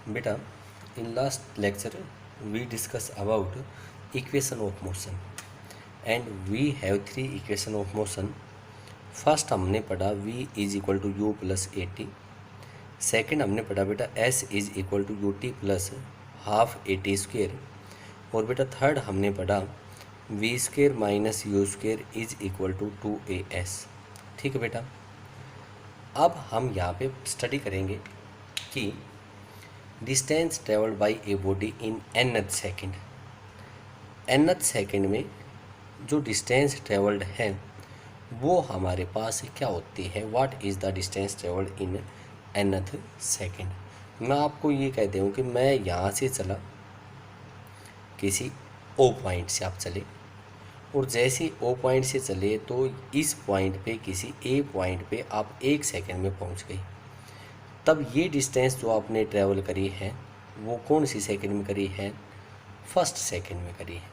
बेटा, in last lecture we discuss about equation of motion and we have three equation of motion. First हमने पढ़ा v is equal to you plus a t. Second हमने पढ़ा बेटा s is equal to u t plus half a t square. और बेटा third हमने पढ़ा v square minus u square is equal to 2as। ठीक है बेटा, अब हम यहाँ पे स्टडी करेंगे कि distance travelled bye a body in nth second. nth second में जो डिस्टेंस ट्रेवल्ड है वो हमारे पास क्या होती है, what is the distance travelled in nth second. मैं आपको ये कह दूँ कि मैं यहाँ से चला, किसी ओ पॉइंट से आप चले, और जैसे ओ पॉइंट से चले तो इस पॉइंट पे किसी ए पॉइंट पे आप 1 सेकेंड में पहुँच गए। तब ये डिस्टेंस जो आपने ट्रैवल करी है वो कौन सी सेकंड में करी है, फर्स्ट सेकंड में करी है।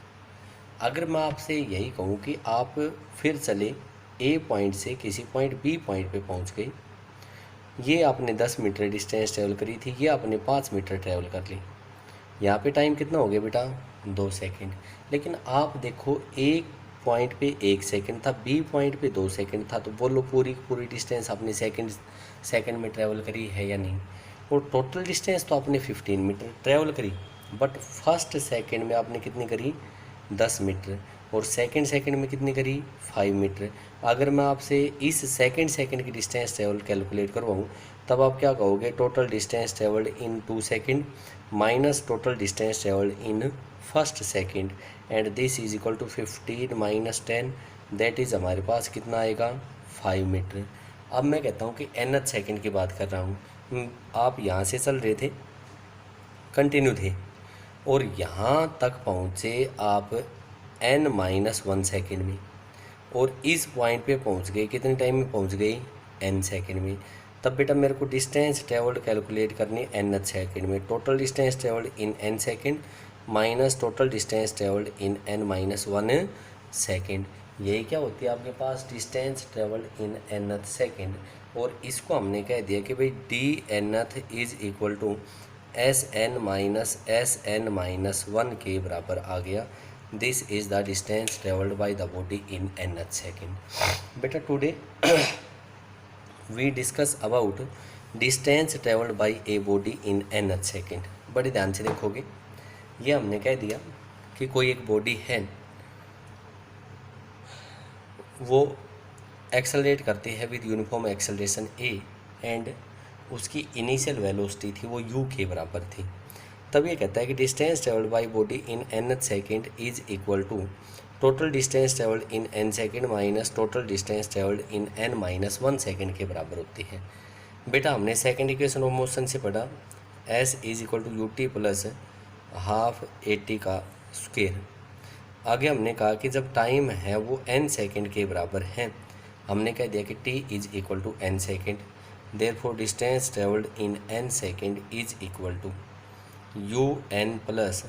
अगर मैं आपसे यही कहूँ कि आप फिर चले ए पॉइंट से किसी पॉइंट बी पॉइंट पे पहुँच गए, ये आपने 10 मीटर डिस्टेंस ट्रैवल करी थी, ये आपने 5 मीटर ट्रैवल कर ली। यहाँ पे टाइम कितना हो गया बेटा, 2 सेकेंड। लेकिन आप देखो एक पॉइंट पे 1 सेकेंड था, बी पॉइंट पे 2 सेकेंड था, तो बोलो पूरी पूरी डिस्टेंस आपने सेकेंड में ट्रैवल करी है या नहीं। और टोटल डिस्टेंस तो आपने 15 मीटर ट्रैवल करी, बट फर्स्ट सेकेंड में आपने कितनी करी, 10 मीटर, और सेकेंड में कितनी करी, 5 मीटर। अगर मैं आपसे इस सेकेंड की डिस्टेंस ट्रैवल कैलकुलेट करवाऊँ तब आप क्या कहोगे, total distance travelled in 2 second minus total distance travelled in first second, and this is equal to 15 minus 10, that is हमारे पास कितना आएगा, 5 मीटर। अब मैं कहता हूँ कि nth सेकेंड की बात कर रहा हूँ, आप यहाँ से चल रहे थे, कंटिन्यू थे, और यहाँ तक पहुँचे आप n-1 सेकेंड में, और इस पॉइंट पे पहुँच गए, कितने टाइम में पहुँच गए, n सेकेंड में। तब बेटा मेरे को डिस्टेंस ट्रेवल्ड कैलकुलेट करनी nth सेकेंड में। Total distance travelled in n second minus total distance travelled in n-1 second, यही क्या होती है आपके पास, distance travelled in nth second. और इसको हमने कह दिया कि भाई D nth is equal to Sn minus Sn-1 के बराबर आ गया। This is the distance travelled by the body in nth second. बेटा today we discuss about distance travelled bye a body in nth second. बड़े ध्यान से देखोगे, ये हमने कह दिया कि कोई एक बॉडी है, वो एक्सेलरेट करती है with uniform acceleration A, and उसकी इनिशियल वेलोसिटी थी वो u के बराबर थी। तब ये कहता है कि distance travelled by body in nth second is equal to total distance travelled in n second minus total distance travelled in n-1 second के बराबर होती है। बेटा हमने सेकेंड इक्वेशन ऑफ मोशन से पढ़ा s is equal to u t plus half a t का square. आगे हमने कहा कि जब टाइम है वो n सेकेंड के बराबर है, हमने कह दिया कि t is equal to n second, therefore distance travelled in n second is equal to you N plus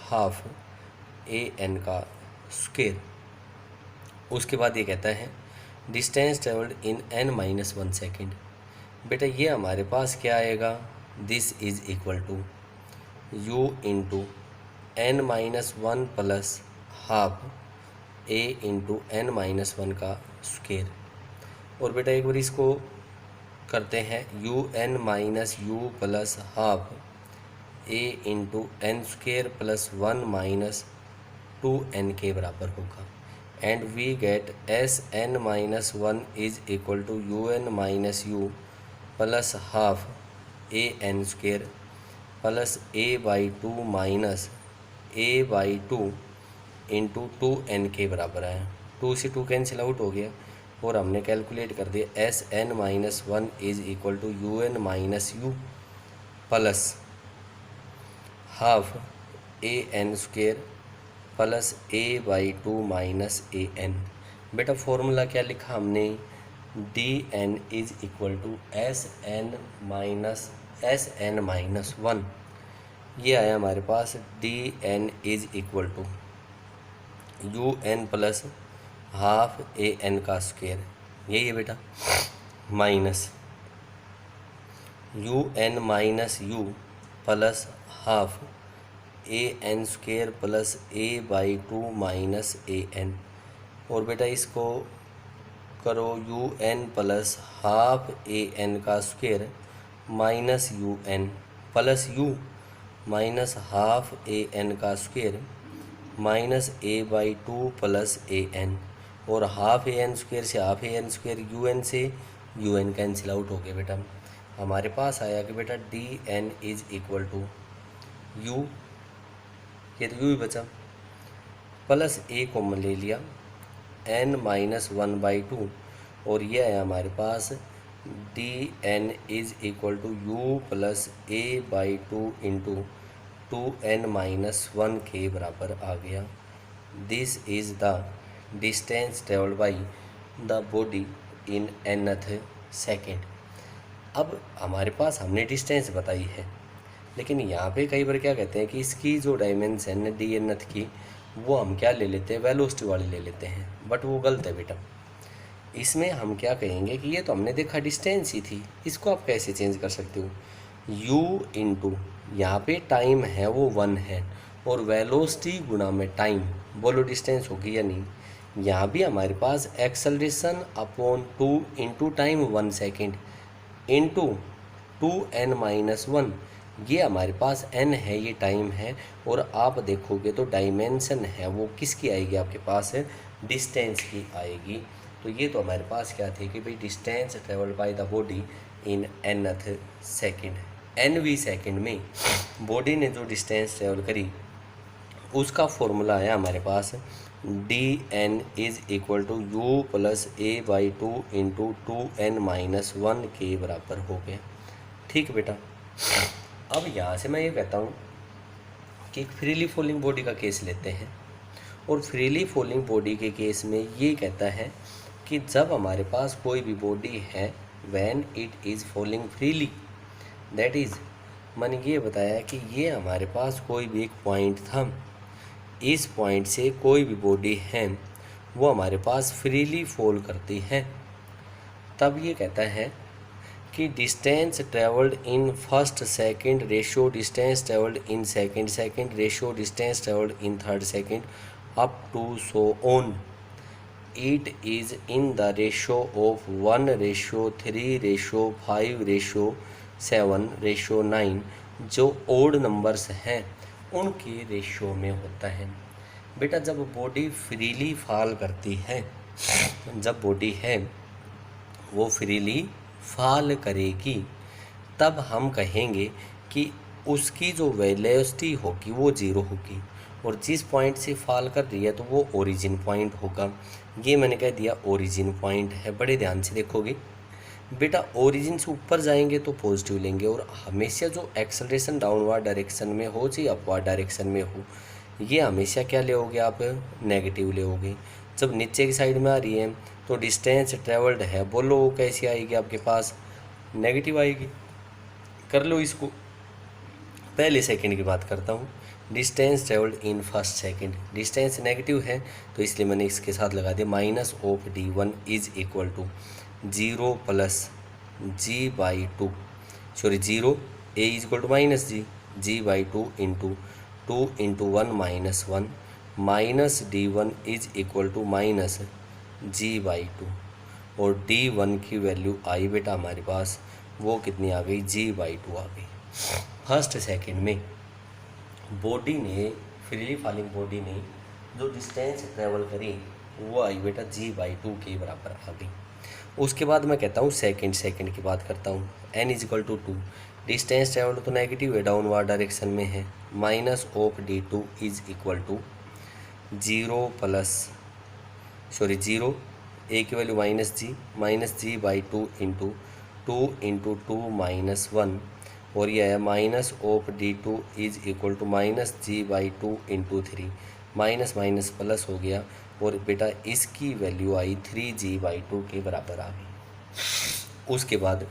half A N का स्क्वेयर। उसके बाद ये कहता है distance travelled in n-1 second. बेटा ये हमारे पास क्या आएगा, this is equal to u into n-1 plus half a into n-1 का स्क्वेयर। और बेटा एक बार इसको करते हैं, u N minus you plus half a into n square plus 1 minus 2n के बराबर होगा, and we get Sn-1 is equal to you N minus you plus half A N square plus a/2 minus a/2 into 2n के बराबर है। 2 से 2 cancel out हो गया, और हमने कैलकुलेट कर दिया Sn-1 is equal to you N minus you plus half A N square plus a/2 minus A N. बेटा फॉर्मूला क्या लिखा हमने, D N is equal to Sn-1, ये आया हमारे पास D N is equal to you N plus half A N का square, यही है बेटा, minus U N minus you plus half an² plus a/2 minus an। और बेटा इसको करो un plus half an² minus un plus u minus half an² minus a/2 plus an। और half an² से हाफ an² un से un cancel out हो गया बेटा। हमारे पास आया कि बेटा dn is equal to u, ये तो u ही बचा, प्लस a कॉमन ले लिया n-1/2 और ये आया हमारे पास dn is equal to u plus a/2 into 2n-1 के बराबर आ गया। This is the distance travelled by the body in nth second. अब हमारे पास हमने डिस्टेंस बताई है, लेकिन यहाँ पे कई बार क्या कहते हैं कि इसकी जो डायमेंशन है डी nth की, वो हम क्या ले लेते हैं, वेलोसिटी वाली ले लेते हैं, बट वो गलत है बेटा। इसमें हम क्या कहेंगे कि ये तो हमने देखा डिस्टेंस ही थी, इसको आप कैसे चेंज कर सकते हो, u इंटू यहाँ पे टाइम है वो 1 है और वेलोसिटी गुणा में टाइम, बोलो डिस्टेंस होगी या नहीं। यहाँ भी हमारे पास acceleration upon 2 into time 1 second into 2n-1, ये हमारे पास n है, ये टाइम है, और आप देखोगे तो डायमेंशन है वो किसकी आएगी, आपके पास डिस्टेंस की आएगी। तो ये तो हमारे पास क्या थे कि भाई distance travelled by the body in nth second, nवीं सेकेंड में बॉडी ने जो डिस्टेंस ट्रेवल करी उसका फॉर्मूला है हमारे पास dn is equal to u plus a/2 into 2n-1 के बराबर हो गया। ठीक है बेटा। अब यहाँ से मैं ये कहता हूँ कि एक फ्रीली फॉलिंग बॉडी का केस लेते हैं, और फ्रीली फॉलिंग बॉडी के केस में ये कहता है कि जब हमारे पास कोई भी बॉडी है when it is falling freely, that is, मैंने ये बताया कि ये हमारे पास कोई भी एक पॉइंट था, इस पॉइंट से कोई भी बॉडी है वो हमारे पास फ्रीली फॉल करती है, तब ये कहता है कि distance travelled in first second ratio distance travelled in second second ratio distance travelled in third second up to so on, it is in the ratio of 1:3:5:7:9, जो ओड नंबर्स हैं उनके रेशियो में होता है। बेटा जब बॉडी फ्रीली फॉल करती है, जब बॉडी है वो फ्रीली फॉल करेगी, तब हम कहेंगे कि उसकी जो वेलोसिटी होगी वो 0 होगी, और जिस पॉइंट से फॉल कर रही है तो वो ओरिजिन पॉइंट होगा। ये मैंने कह दिया ओरिजिन पॉइंट है, बड़े ध्यान से देखोगे बेटा। ओरिजिन से ऊपर जाएंगे तो पॉजिटिव लेंगे, और हमेशा जो एक्सेलरेशन डाउनवर्ड डायरेक्शन में हो चाहे अपवर्ड डायरेक्शन में हो, ये हमेशा क्या लेओगे आप, नेगेटिव लेओगे। जब नीचे की साइड में आ रही है तो डिस्टेंस ट्रेवल्ड है, बोलो वो कैसी आएगी आपके पास, नेगेटिव आएगी। कर लो इसको, पहले सेकंड की बात करता हूँ। Distance travelled in first second, distance negative है तो इसलिए मैंने इसके साथ लगा दिया minus of d1 is equal to 0 plus g/2, sorry 0 a is equal to minus g/2 into 2 into 1-1 minus d1 is equal to minus g/2, और d1 की वैल्यू आई बेटा हमारे पास, वो कितनी आ गई, g/2 आ गई। फर्स्ट सेकंड में बॉडी ने, फ्रीली फॉलिंग बॉडी ने जो डिस्टेंस ट्रेवल करी वो आई बेटा g/2 के बराबर आ गई। उसके बाद मैं कहता हूँ सेकंड की बात करता हूँ, n is equal to 2, distance travel तो नेगेटिव है, डाउनवर्ड डायरेक्शन में है, minus of d2 is equal to 0 a की value minus g/2 into 2 into 2-1, और यह है minus of d2 is equal to minus g/2 into 3, minus minus plus हो गया, और बेटा इसकी वैल्यू आई 3g/2 के बराबर आ गई। उसके बाद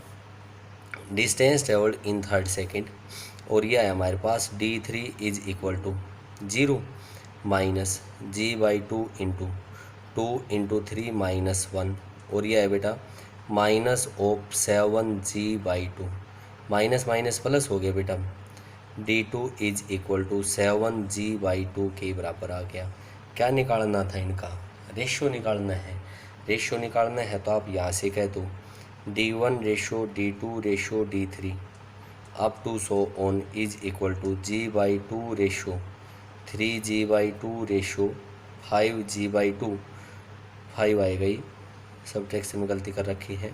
distance travelled in third second, और यह है हमारे पास d3 is equal to 0 minus g/2 into 2 into 3-1, और यह है बेटा minus of 7g/2, minus minus plus हो गया बेटा, D2 is equal to 7G/2 के बराबर आ गया। क्या निकालना था इनका? रेशो निकालना है। रेशो निकालना है तो आप यहाँ से कह दो D1 ratio D2 ratio D3 up to so on is equal to G/2 ratio 3G/2 ratio 5G/2, 5 आएगा ही, सब्ट्रैक्शन में गलती कर रखी है,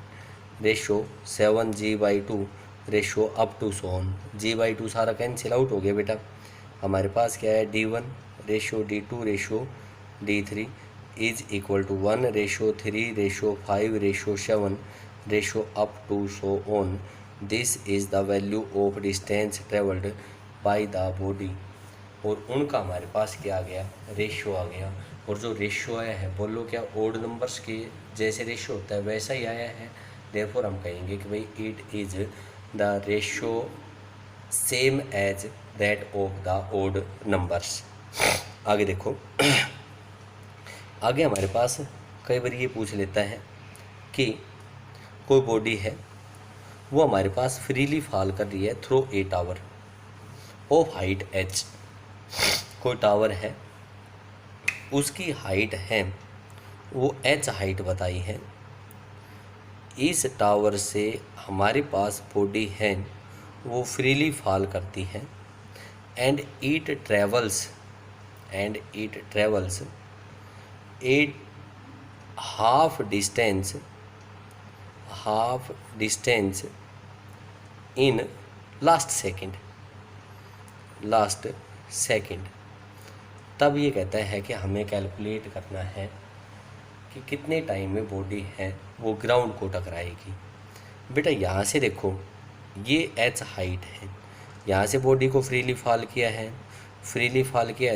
ratio 7G/2 ratio up to so on. G/2 सारा कैंसिल आउट हो गया बेटा। हमारे पास क्या है D1 ratio D2 ratio D3 is equal to 1 ratio 3 ratio 5 ratio 7 ratio up to so on. This is the value of distance travelled by the body. और उनका हमारे पास क्या आ गया? रेशो आ गया। और जो रेशो आया है बोलो क्या ओड नंबर्स के जैसे रेशो होता है वैसा ही आया है। देयरफॉर हम कहेंगे कि भाई it is the ratio same as that of the odd numbers. आगे देखो आगे हमारे पास कई बार ये पूछ लेता है कि कोई बॉडी है वो हमारे पास फ्रीली फॉल कर रही है through a tower of height h। कोई टावर है उसकी हाइट है वो h हाइट बताई है। इस टावर से हमारे पास बॉडी है वो फ्रीली फॉल करती है and it travels A half distance in last second. तब ये कहता है कि हमें कैलकुलेट करना है कि कितने टाइम में बॉडी है वो ग्राउंड को टकराएगी। बेटा यहाँ से देखो ये h हाइट है, यहाँ से बॉडी को फ्रीली फॉल किया है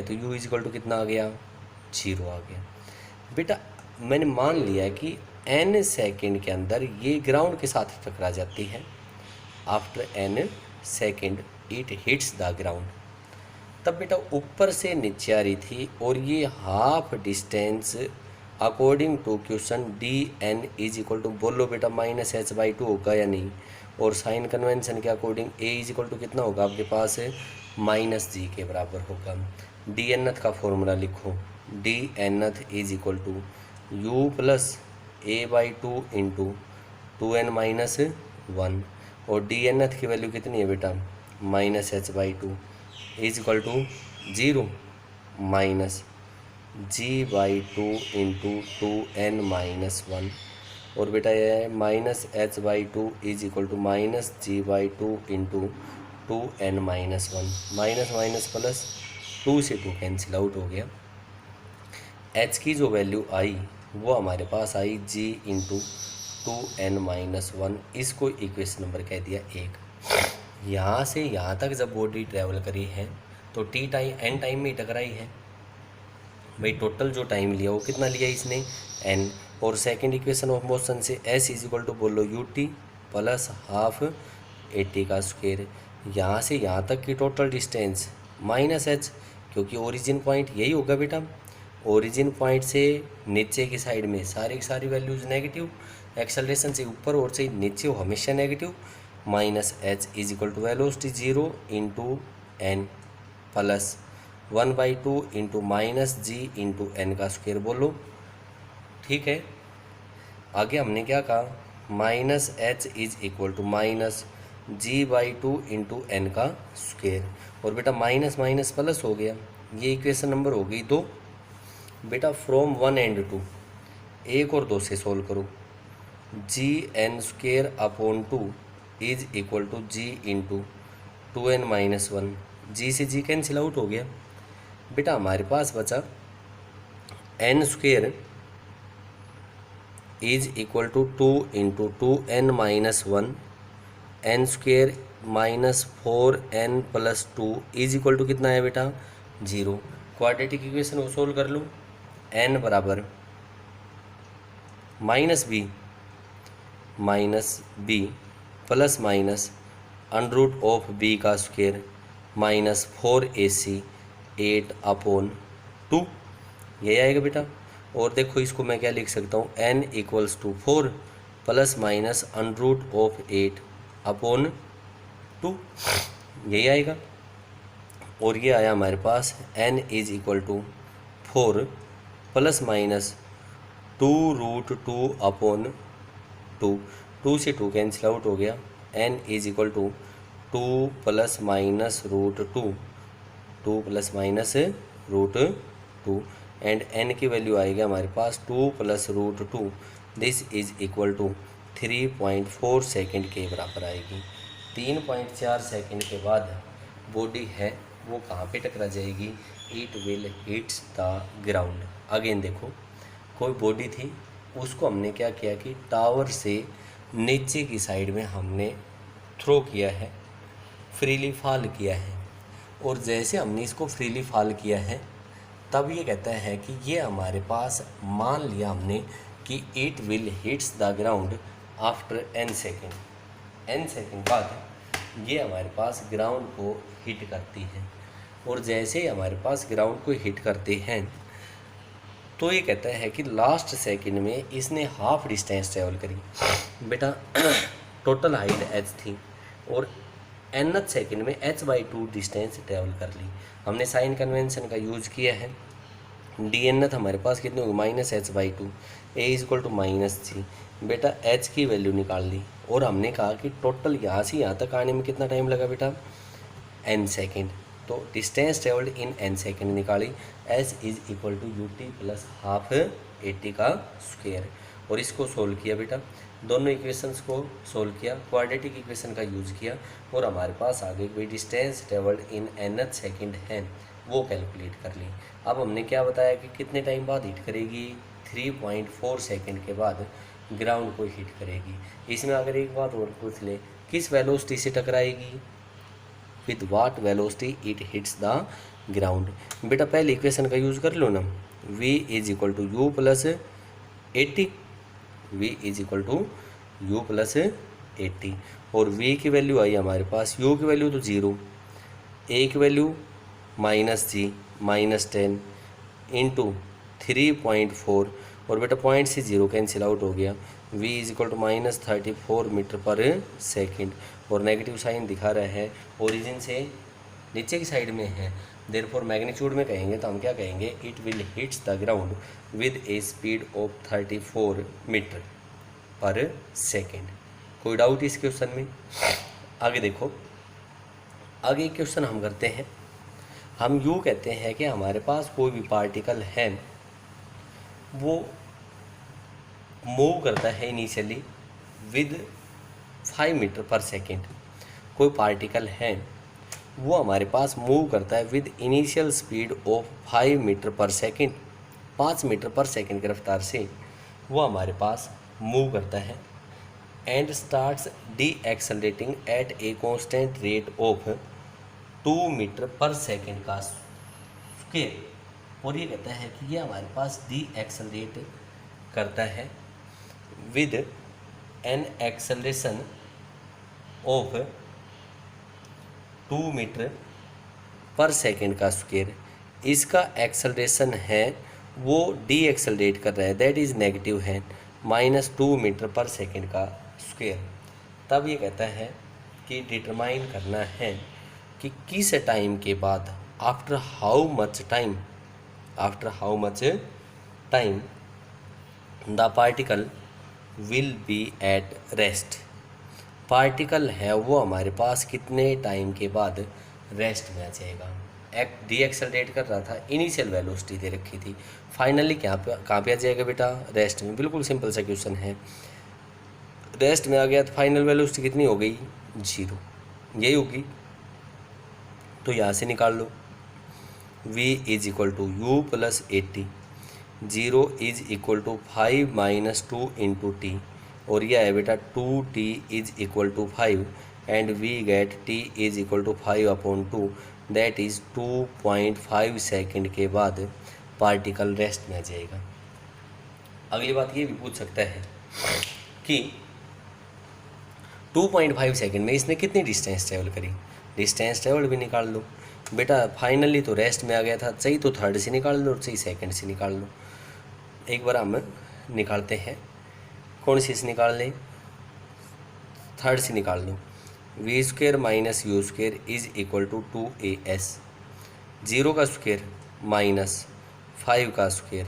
तो u इज इक्वल टू कितना आ गया? 0 आ गया। बेटा मैंने मान लिया है कि n सेकंड के अंदर ये ग्राउंड के साथ टकरा जाती है। After n second it hits the ground. तब बेटा ऊपर से नीचे आ रही थी और ये half distance according to question dn is equal to बोलो बेटा -h/2 होगा या नहीं? और साइन कन्वेंशन के according a is equal to कितना होगा आपके पास? -g के बराबर होगा। dnth का फॉर्मूला लिखो, dnth is equal to u plus a/2 into 2n-1 और dnth की वैल्यू कितनी है बेटा? -h/2 is equal to 0 minus g/2 into 2n-1 और बेटा ये है -h/2 is equal to -g/2 into 2n-1। Minus plus 2 से 2 कैंसिल आउट हो गया। h की जो वैल्यू आई वो हमारे पास आई g इंटू 2n-1। इसको इक्वेशन नंबर कह दिया 1। यहाँ से यहाँ तक जब बॉडी ट्रैवल करी है तो n टाइम में टकराई है। भाई टोटल जो टाइम लिया वो कितना लिया इसने? n। और सेकंड इक्वेशन ऑफ मोशन से s इज इक्वल टू बोलो ut प्लस हाफ 80 का स्क्वायर। यहाँ से यहाँ तक की टोटल डिस्टेंस -h, क्योंकि ओरिजिन पॉइंट यही होगा बेटा। ओरिजिन पॉइंट से नीचे की साइड में सारी की सारी वैल्यूज नेगेटिव, एक्सेलरेशन से ऊपर और से नीचे हो हमेशा negative. -h is equal to velocity 0 into n plus 1/2 into -g into n का स्क्वायर बोलो। ठीक है, आगे हमने क्या कहा? -h is equal to -g/2 into n का स्क्वायर। और बेटा माइनस माइनस प्लस हो गया, ये इक्वेशन नंबर हो गई 2। बेटा फ्रॉम 1 एंड 2 1 और 2 से सोल्व करो। gn² is equal to g into 2n-1। g से g कैंसिल आउट हो गया। बेटा हमारे पास बचा n² is equal to 2 into 2n-1 n² -4n plus 2 is equal to कितना है बेटा? 0। क्वाड्रेटिक इक्वेशन को सोल्व कर लो। n बराबर -b plus minus under of b का स्क्वायर -4ac 8/2 यही आएगा बेटा। और देखो इसको मैं क्या लिख सकता हूँ? n equals to 4 plus minus under of 8/2 यही आएगा। और ये आया हमारे पास n is equal to 4 plus minus 2√2 upon 2 से 2 कैंसिल आउट हो गया। n is equal to 2 plus minus √2 2 plus minus √2 and n की वैल्यू आएगी हमारे पास 2 plus √2। This is equal to 3.4 second के बराबर आएगी। 3.4 सेकेंड के बाद बॉडी है वो कहाँ पे टकरा जाएगी? It will hits the ground. Again देखो, कोई बॉडी थी, उसको हमने क्या किया कि टावर से नीचे की साइड में हमने थ्रो किया है, फ्रीली फॉल किया है। और जैसे हमने इसको फ्रीली फॉल किया है तब ये कहता है कि ये हमारे पास मान लिया हमने कि it will hits the ground after n second. n second बाद ये हमारे पास ग्राउंड को हिट करती है। और जैसे ही हमारे पास ग्राउंड को हिट करते हैं तो ये कहता है कि लास्ट सेकंड में इसने हाफ डिस्टेंस ट्रेवल करी। बेटा टोटल हाइट h थी और nth सेकंड में h/2 डिस्टेंस ट्रेवल कर ली। हमने साइन कन्वेंशन का यूज़ किया है। dnth हमारे पास कितनी होगी? -h/2। a is equal to -c। बेटा h की वैल्यू निकाल ली और हमने कहा कि टोटल यहाँ से यहाँ तक आने में कितना टाइम लगा बेटा? n second. तो distance travelled in n second निकाली। s is equal to ut plus half 80 का स्क्वायर। और इसको सोल्व किया बेटा, दोनों इक्वेशंस को सोल्व किया, क्वाड्रेटिक इक्वेशन का यूज़ किया और हमारे पास आगे कोई distance travelled in nth second है वो कैलकुलेट कर ली। अब हमने क्या बताया कि कितने टाइम बाद हिट करेगी? 3.4 सेकेंड के बाद ग्राउंड को हिट करेगी। इसमें अगर एक बात और पूछ ले, किस वेलोसिटी से टकराएगी? With what velocity it hits the ground. बेटा पहले इक्वेशन का यूज़ कर लो ना, v is equal to you plus 80। v is equal to you plus 80 और v की वैल्यू आई हमारे पास, u की वैल्यू तो 0, a की वैल्यू -g -10 इंटू 3.4 और बेटा पॉइंट से 0 कैंसिल आउट हो गया। v is equal to -34 metre per second और नेगेटिव साइन दिखा रहा है, ओरिजिन से नीचे की साइड में है। देयरफॉर मैग्नीट्यूड में कहेंगे तो हम क्या कहेंगे? It will hits the ground with a speed of 34 metre per second. कोई डाउट इस क्वेश्चन में? आगे देखो, आगे क्वेश्चन हम करते हैं। हम यूँ कहते हैं कि हमारे पास कोई भी पार्टिकल है वो मूव करता है initially with 5 metre per second. कोई पार्टिकल है वो हमारे पास मूव करता है with initial speed of 5 metre per second. 5 metre per second की रफ्तार से वो हमारे पास मूव करता है and starts decelerating at a constant rate of 2 metre per second का स्क्वायर। और ये कहता है कि ये हमारे पास डी एक्सलरेट करता है with an acceleration of 2 metre per second का स्क्वायर। इसका एक्सलरेशन है वो डी एक्सलरेट कर रहा है, दैट इज़ नेगेटिव है, -2 मीटर पर सेकेंड का स्क्वायर। तब ये कहता है कि डिटरमाइन करना है कि किस टाइम के बाद, after how much time the particle will be at rest. Particle है वो हमारे पास कितने टाइम के बाद रेस्ट में आ जाएगा। डी एक्सलरेट कर रहा था, इनिशियल वेलोसिटी दे रखी थी, फाइनली कहाँ पे आ जाएगा बेटा? रेस्ट में। बिल्कुल सिंपल सा क्वेश्चन है। रेस्ट में आ गया तो फाइनल वेलोसिटी कितनी हो गई? 0 यही होगी। तो यहाँ से निकाल लो, v is equal to you plus 80, 0 is equal to 5 - 2 into t और यह है बेटा 2t is equal to 5 and we get t is equal to 5/2 that is 2.5 second के बाद पार्टिकल रेस्ट में आ जाएगा। अगली बात ये भी पूछ सकता है कि 2.5 सेकेंड में इसने कितनी डिस्टेंस ट्रेवल करी? डिस्टेंस ट्रेवल भी निकाल लो बेटा। फाइनली तो रेस्ट में आ गया था, चाहिए तो थर्ड से निकाल लो, चाहिए सेकंड से निकाल लो। एक बार हम निकालते हैं, कौन सी से निकाल लें? थर्ड से निकाल लो। v² - u² is equal to 2as। 0 का स्क्वायर माइनस 5 का square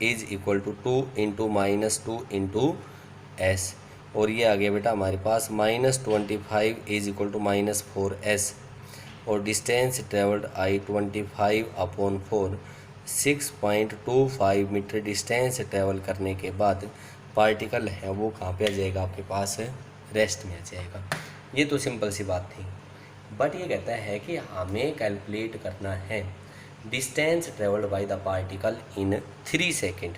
is equal to 2 into minus 2 into s, और ये आ गया बेटा हमारे पास -25 इज इक्वल टू -4s, और डिस्टेंस ट्रेवल्ड आई 25/4 6.25 मीटर डिस्टेंस ट्रेवल करने के बाद पार्टिकल है वो कहाँ पे आ जाएगा आपके पास, रेस्ट में आ जाएगा। ये तो सिंपल सी बात थी। बट ये कहता है कि हमें कैलकुलेट करना है distance travelled by the particle in 3 second.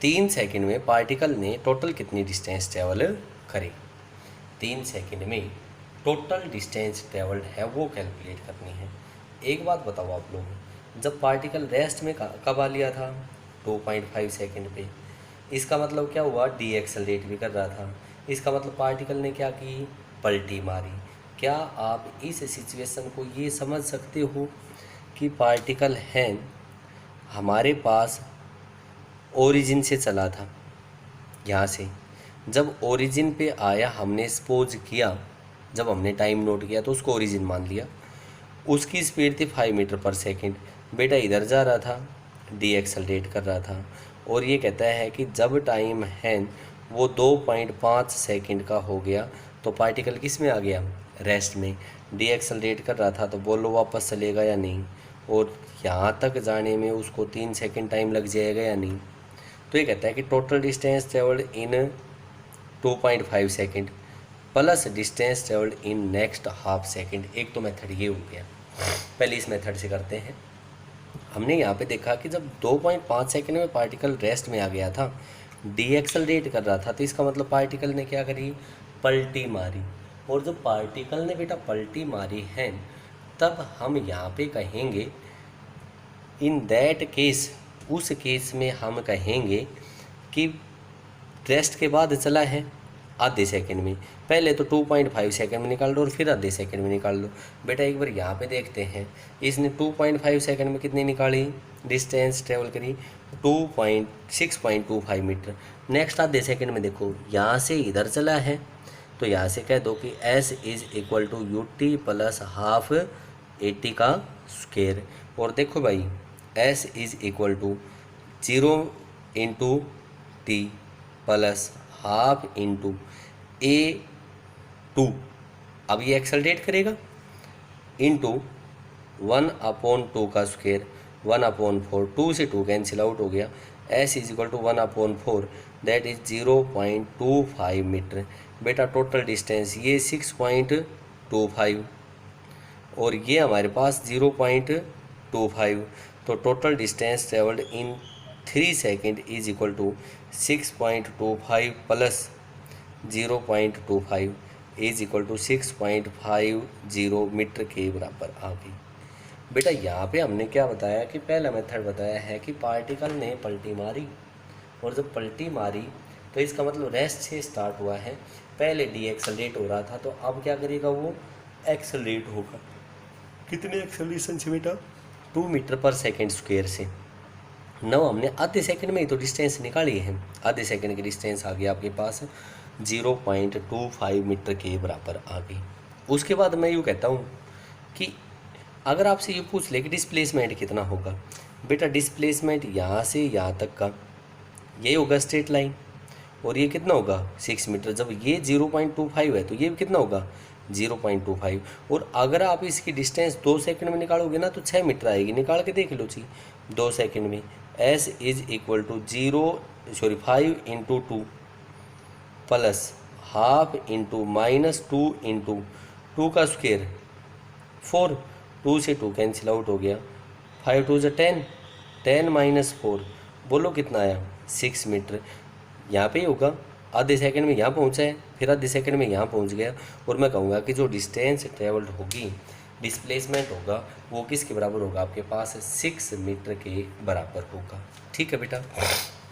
3 second में पार्टिकल ने टोटल कितनी डिस्टेंस ट्रेवल करे, 3 सेकेंड में टोटल डिस्टेंस ट्रेवल्ड है वो कैलकुलेट करनी है। एक बात बताओ आप लोग, जब पार्टिकल रेस्ट में कब आ लिया था, 2.5 सेकेंड पे, इसका मतलब क्या हुआ, डी एक्सेलरेट भी कर रहा था। इसका मतलब पार्टिकल ने क्या की, पलटी मारी। क्या आप इस सिचुएशन को ये समझ सकते हो कि पार्टिकल है हमारे पास ओरिजिन से चला था, यहाँ से जब ओरिजिन पे आया हमने सपोज किया, जब हमने टाइम नोट किया तो उसको ओरिजिन मान लिया, उसकी स्पीड थी 5 मीटर पर सेकेंड। बेटा इधर जा रहा था, डी एक्सेलरेट कर रहा था, और ये कहता है कि जब टाइम है वो 2.5 सेकेंड का हो गया तो पार्टिकल किस में आ गया, रेस्ट में। डी एक्सेलरेट कर रहा था तो बोलो वापस चलेगा या नहीं, और यहाँ तक जाने में उसको 3 सेकेंड टाइम लग जाएगा या नहीं। तो ये कहता है कि total distance travelled in 2.5 second plus distance travelled in next half second. एक तो मेथड ये हो गया, पहले इस मेथड से करते हैं। हमने यहाँ पे देखा कि जब 2.5 सेकेंड में पार्टिकल रेस्ट में आ गया था, डी एक्सेलरेट कर रहा था, तो इसका मतलब पार्टिकल ने क्या करी, पलटी मारी। और जब पार्टिकल ने बेटा पलटी मारी है तब हम यहाँ पे कहेंगे इन दैट केस, उस केस में हम कहेंगे कि रेस्ट के बाद चला है आधे सेकंड में। पहले तो 2.5 सेकंड में निकाल लो और फिर आधे सेकंड में निकाल लो। बेटा एक बार यहाँ पे देखते हैं, इसने 2.5 सेकंड में कितनी निकाली, डिस्टेंस ट्रेवल करी 6.25 मीटर। नेक्स्ट आधे सेकंड में देखो, यहाँ से इधर चला है तो यहाँ से कह दो कि s is equal to ut plus half 80 का स्क्वायर। और देखो भाई s is equal to 0 into t plus half into a2, अब ये एक्सेलरेट करेगा, इंटू 1/2 का स्क्वायर 1/4, 2 से 2 कैंसिल आउट हो गया, s is equal to 1/4 that is 0.25 metre. बेटा टोटल डिस्टेंस ये 6.25 और ये हमारे पास 0.25, तो total distance travelled in 3 second is equal to 6.25 plus 0.25 is equal to 6.50 metre के बराबर आ गई। बेटा यहाँ पे हमने क्या बताया कि पहला मेथड बताया है कि पार्टिकल ने पलटी मारी, और जब पलटी मारी तो इसका मतलब रेस्ट से स्टार्ट हुआ है, पहले डी एक्सेलरेट हो रहा था तो अब क्या करेगा, वो एक्सेलरेट होगा। कितने एक्सेलरेशन से बेटा, 2 मीटर पर सेकेंड स्क्वायर से। नौ हमने आधे सेकंड में ही तो डिस्टेंस निकाली है, आधे सेकंड की डिस्टेंस आ गई आपके पास 0.25 मीटर के बराबर आ गई। उसके बाद मैं यूँ कहता हूँ कि अगर आपसे ये पूछ ले कि डिस्प्लेसमेंट कितना होगा, बेटा डिस्प्लेसमेंट यहाँ से यहाँ तक का ये होगा स्ट्रेट लाइन, और ये कितना होगा 6 मीटर। जब ये 0.25 है तो ये कितना होगा 0.25, और अगर आप इसकी डिस्टेंस 2 सेकंड में निकालोगे ना तो 6 मीटर आएगी। निकाल के देख लो जी, 2 सेकंड में s is equal to 5 into 2 plus half into -2 into 2 का स्क्वायर 4, 2 से 2 कैंसिल आउट हो गया, 5 2 10, 10 - 4 बोलो कितना आया 6 मीटर। यहाँ पे ही होगा, आधे सेकंड में यहाँ पहुँचा है, फिर आधे सेकंड में यहाँ पहुँच गया, और मैं कहूँगा कि जो डिस्टेंस ट्रेवल्ड होगी, डिस्प्लेसमेंट होगा, वो किसके बराबर होगा, आपके पास 6 मीटर के बराबर होगा। ठीक है बेटा,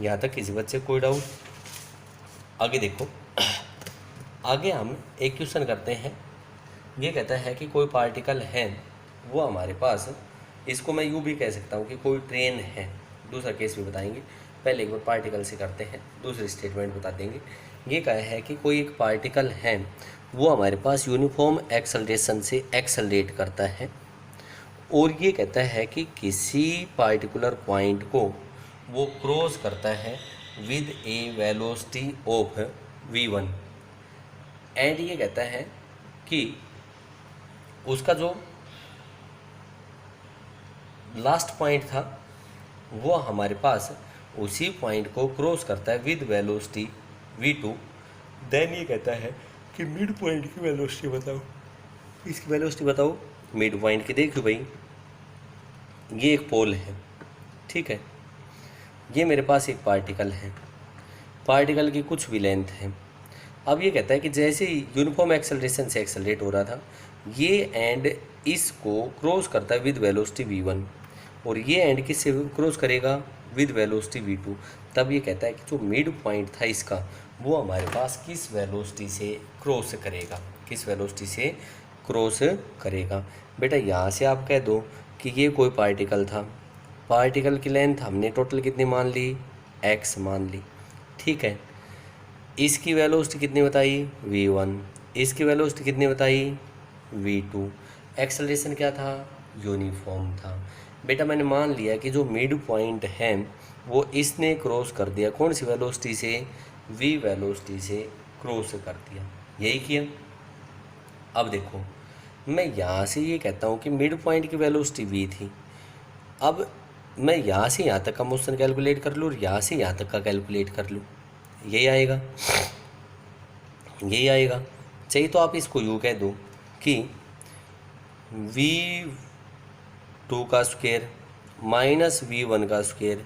यहाँ तक किसी बच्चे कोई डाउट? आगे देखो, आगे हम एक क्वेश्चन करते हैं। ये कहता है कि कोई पार्टिकल है वो हमारे पास, इसको मैं यूँ भी कह सकता हूँ कि कोई ट्रेन है। दूसरा केस भी बताएंगे, पहले एक बार पार्टिकल से करते हैं, दूसरी स्टेटमेंट बता देंगे। ये कहा है कि कोई एक पार्टिकल है वो हमारे पास यूनिफॉर्म एक्सेलरेशन से एक्सेलरेट करता है, और ये कहता है कि किसी पार्टिकुलर पॉइंट को वो क्रॉस करता है with A velocity of v1 and ये कहता है कि उसका जो लास्ट पॉइंट था वो हमारे पास उसी पॉइंट को क्रॉस करता है विद वेलोसिटी v2। देन ये कहता है कि मिड पॉइंट की वेलोसिटी बताओ, इसकी वेलोसिटी बताओ मिड पॉइंट की। देखो भाई ये एक पोल है, ठीक है, ये मेरे पास एक पार्टिकल है, पार्टिकल की कुछ भी लेंथ है। अब ये कहता है कि जैसे ही यूनिफॉर्म एक्सेलरेशन से एक्सेलरेट हो रहा था ये एंड इसको क्रॉस करता है विद वेलोसिटी v1 और ये एंड किससे क्रॉस करेगा विद वेलोसिटी v2। तब ये कहता है कि जो मिड पॉइंट था इसका वो हमारे पास किस वेलोसिटी से क्रॉस करेगा, किस वेलोसिटी से क्रॉस करेगा। बेटा यहाँ से आप कह दो कि ये कोई पार्टिकल था, पार्टिकल की लेंथ हमने टोटल कितनी मान ली, x मान ली, ठीक है। इसकी वेलोसिटी कितनी बताई v1, इसकी वेलोसिटी कितनी बताई v2। एक्सेलरेशन क्या था, यूनिफॉर्म था। बेटा मैंने मान लिया कि जो मिड पॉइंट है वो इसने क्रॉस कर दिया कौन सी वेलोसिटी से, v वेलोसिटी से क्रॉस कर दिया, यही किया। अब देखो मैं यहाँ से ये कहता हूँ कि मिड पॉइंट की वेलोसिटी v थी, अब मैं यहाँ से यहाँ तक का मोशन कैलकुलेट कर लूँ और यहाँ से यहाँ तक का कैलकुलेट कर लूँ, यही आएगा, यही आएगा। चाहिए तो आप इसको यूँ कह दो कि v2 का स्क्वायर माइनस v1 का square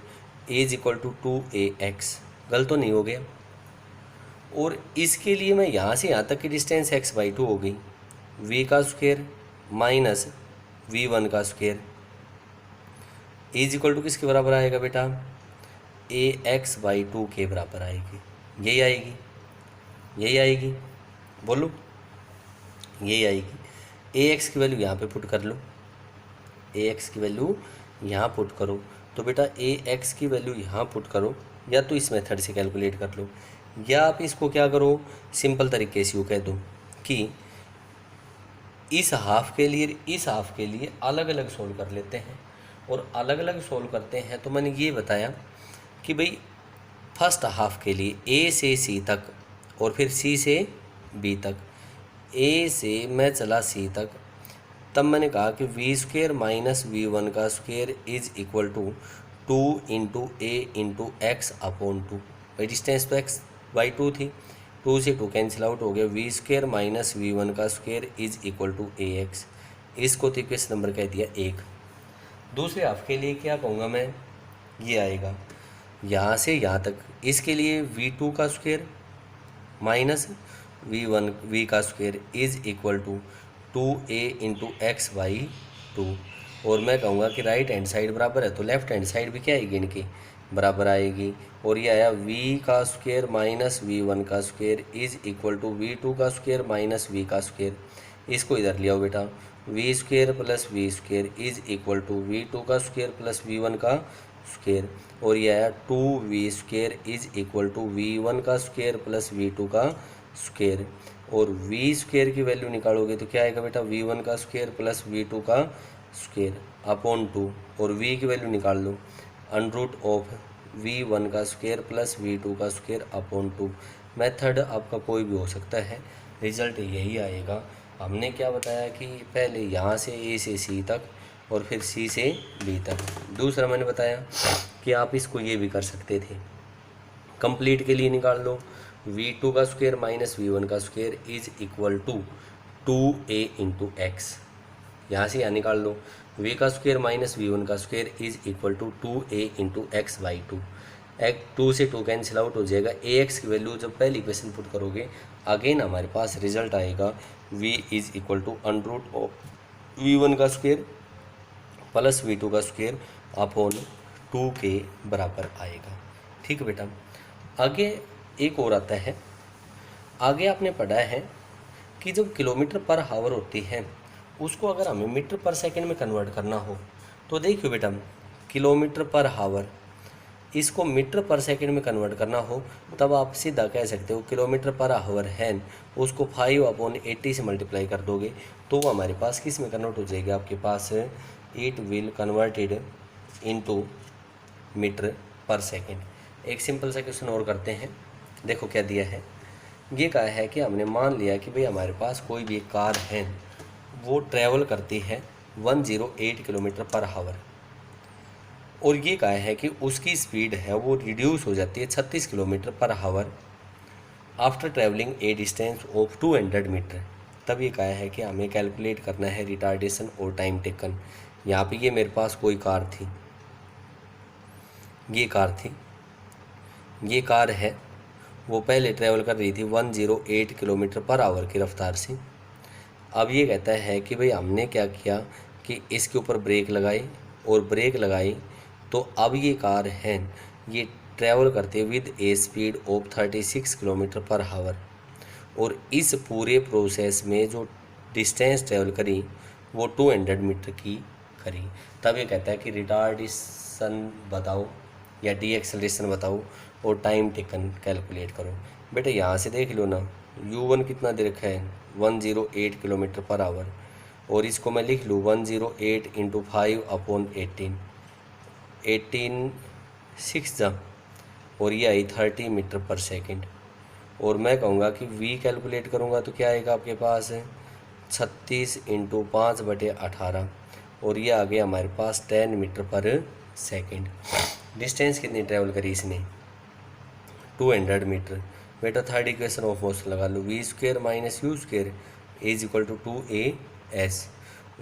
is equal to 2ax। गलत तो नहीं हो गया। और इसके लिए मैं यहाँ से यहाँ तक की डिस्टेंस x/2 हो गई, v का स्क्वायर माइनस v1 का स्क्वायर इज इक्वल टू किसके बराबर आएगा बेटा, ax/2 के बराबर आएगी, यही आएगी, यही आएगी, बोलो यही आएगी। ax की वैल्यू यहाँ पे पुट कर लो, ax की वैल्यू यहाँ पुट करो, तो बेटा ax की वैल्यू यहाँ पुट करो, या तो इस मेथड से कैलकुलेट कर लो या आप इसको क्या करो सिंपल तरीके से यूँ कह दो कि इस हाफ के लिए इस हाफ के लिए अलग अलग सोल्व कर लेते हैं। और अलग अलग सोल्व करते हैं तो मैंने ये बताया कि भाई फर्स्ट हाफ के लिए a से c तक और फिर c से b तक, a से मैं चला c तक, तब मैंने कहा कि v² माइनस v1 का square is equal to 2 into a into x upon 2। भाई डिस्टेंस तो x/2 थी, 2 से 2 कैंसिल आउट हो गया, v² माइनस v1 का square is equal to ax। इसको तो इक्वेशन नंबर कह दिया 1। दूसरे हाफ के लिए क्या कहूँगा मैं, ये आएगा यहाँ से यहाँ तक, इसके लिए v2 का स्क्वायर माइनस v का square is equal to 2a into x/2। और मैं कहूँगा कि राइट हैंड साइड बराबर है तो लेफ्ट हैंड साइड भी क्या आएगी इनकी बराबर आएगी। और ये आया v का स्क्वायर माइनस v1 का square is equal to v2 का स्क्वायर माइनस v का स्क्वायर। इसको इधर ले आओ बेटा, v² plus v square is equal to v2 का स्क्वायर प्लस v1 का स्क्वायर। और ये आया 2v² is equal to v1 का स्क्वायर प्लस v2 का स्क्वायर। और v² की वैल्यू निकालोगे तो क्या आएगा बेटा, v1 का स्क्वायर प्लस v2 का स्क्वायर अपॉन 2। और v की वैल्यू निकाल लो, अंडर ऑफ v1 का स्क्वायर प्लस v2 का स्क्वायर अपॉन 2। मेथड आपका कोई भी हो सकता है, रिजल्ट यही आएगा। हमने क्या बताया कि पहले यहाँ से a से c तक और फिर c से b तक। दूसरा मैंने बताया कि आप इसको ये भी कर सकते थे, कंप्लीट के लिए निकाल लो, v2 का स्क्वायर माइनस v1 का square is equal to 2a into x. यहाँ से यहाँ निकाल लो, v का स्क्वायर माइनस v1 का square is equal to 2a into x/2। 2 से 2 कैंसिल आउट हो जाएगा। ax की वैल्यू जब पहली इक्वेशन पुट करोगे अगेन हमारे पास रिजल्ट आएगा v is equal to under of v1 का स्क्वायर प्लस v2 का स्क्वायर अपॉन 2 के बराबर आएगा। ठीक है बेटा, आगे एक और आता है। आगे आपने पढ़ा है कि जब किलोमीटर पर हावर होती है उसको अगर हमें मीटर पर सेकंड में कन्वर्ट करना हो तो देखिए बेटा, किलोमीटर पर हावर इसको मीटर पर सेकंड में कन्वर्ट करना हो तब आप सीधा कह सकते हो किलोमीटर पर हावर है उसको 5/80 से मल्टीप्लाई कर दोगे तो वो हमारे पास किस में कन्वर्ट हो जाएगा, आपके पास it will converted into metre per second. एक सिंपल सा क्वेश्चन और करते हैं। देखो क्या दिया है, ये कहा है कि हमने मान लिया कि भाई हमारे पास कोई भी एक कार है, वो ट्रैवल करती है 108 किलोमीटर पर आवर, और ये कहा है कि उसकी स्पीड है वो रिड्यूस हो जाती है 36 kilometre per hour after travelling a distance of 200 metre. तब ये कहा है कि हमें कैलकुलेट करना है रिटार्डेशन और टाइम टेकन। यहाँ पे ये मेरे पास कोई कार थी, ये कार है, वो पहले ट्रैवल कर रही थी 108 किलोमीटर पर आवर की रफ्तार से। अब ये कहता है कि भाई हमने क्या किया कि इसके ऊपर ब्रेक लगाई, और ब्रेक लगाई तो अब ये कार है ये ट्रैवल करती है with a speed of 36 kilometre per our, और इस पूरे प्रोसेस में जो डिस्टेंस ट्रैवल करी वो 200 मीटर की करी। तब ये कहता है कि रिटार्डेशन बताओ या डी एक्सेलरेशन बताओ और टाइम टेकन कैलकुलेट करो। बेटा यहाँ से देख लो ना, u1 कितना दे रखा है 108 किलोमीटर पर आवर, और इसको मैं लिख लूँ 108 इंटू 5/18, 18 6 जा, और ये आई 30 मीटर पर सेकेंड। और मैं कहूँगा कि v कैलकुलेट करूँगा तो क्या आएगा आपके पास 36 इंटू 5/18, और ये आ गया हमारे पास 10 मीटर पर सेकेंड। डिस्टेंस कितनी ट्रैवल करी इसने 200 मीटर। बेटा थर्ड इक्वेशन ऑफ मोशन लगा लो, v² minus u² is equal to 2as।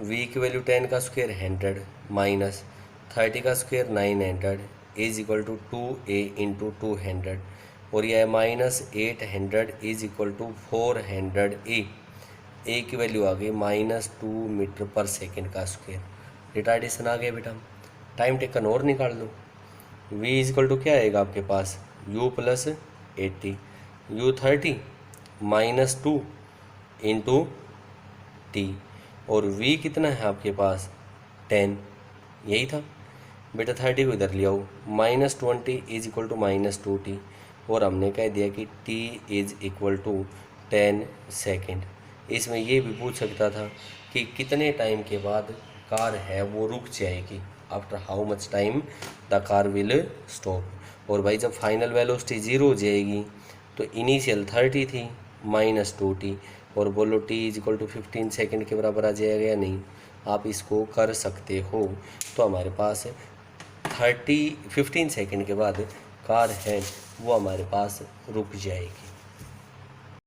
v की वैल्यू 10 का स्क्वायर 100 माइनस 30 का square 900 is equal to 2a into 200, और यह है minus 800 is equal to 400a। a की वैल्यू आ गई -2 मीटर पर सेकेंड का स्क्वायर। रिटार्डेशन आ गया बेटा। टाइम टेकन और निकाल लो, v इज इक्वल टू क्या आएगा आपके पास u plus 80, u 30 -2 into t, और v कितना है आपके पास 10, यही था बेटा। 30 को इधर ले आओ, -20 इज इक्वल टू -2t, और हमने कह दिया कि t is equal to 10 second. इसमें ये भी पूछ सकता था कि कितने टाइम के बाद कार है वो रुक जाएगी, after how much time the car will stop. और भाई जब फाइनल वेलोसिटी 0 हो जाएगी तो इनिशियल 30 थी -2t, और बोलो t is equal to 15 second के बराबर आ जाएगा या नहीं, आप इसको कर सकते हो। तो हमारे पास 15 सेकेंड के बाद कार है वो हमारे पास रुक जाएगी।